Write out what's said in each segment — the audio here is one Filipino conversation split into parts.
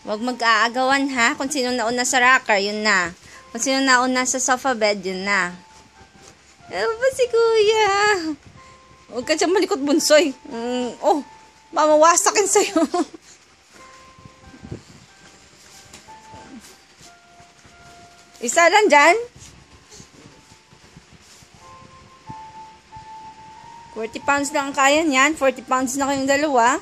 Huwag mag-aagawan ha. Kung sino nauna sa rocker, yun na. Kung sino nauna sa sofa bed, yun na. Ano ba si kuya? Huwag ka dyan malikot, bunsoy. Oh, mamawasakin sa'yo. Isa lang dyan. 40 pounds lang ang kaya niyan. 40 pounds na kayong dalawa.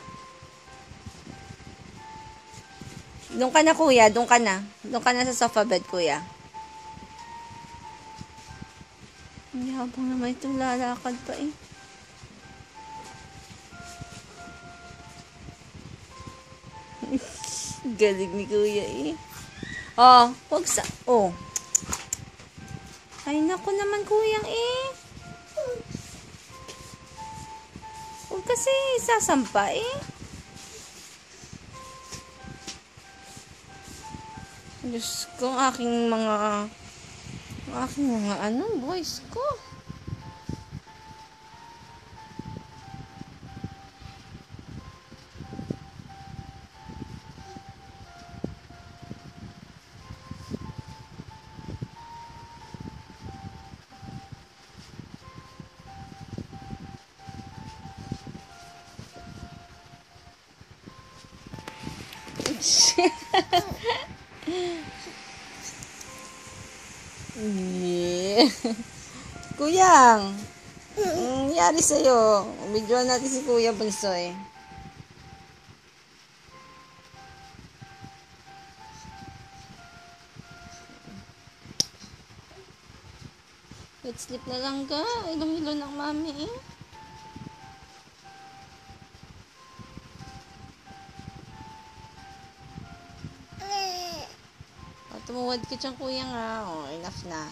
Doon ka na, kuya. Doon ka na. Doon ka na sa sofa bed, kuya. Hindi habang naman itong lalakad pa eh. Galing ni kuya eh. Oh, wag sa... Oh. Ay, naku naman kuyang eh. Huwag kasi sasampa eh. Diyos ko, aking mga boys ko. Yeah. Kuyang, nangyari sa'yo. Videoan natin si Kuya Bunsoy. Let's sleep na lang ka. Ilong-ilo ng mami eh. Tumuwad ka dyan, kuya nga. Oh, enough na.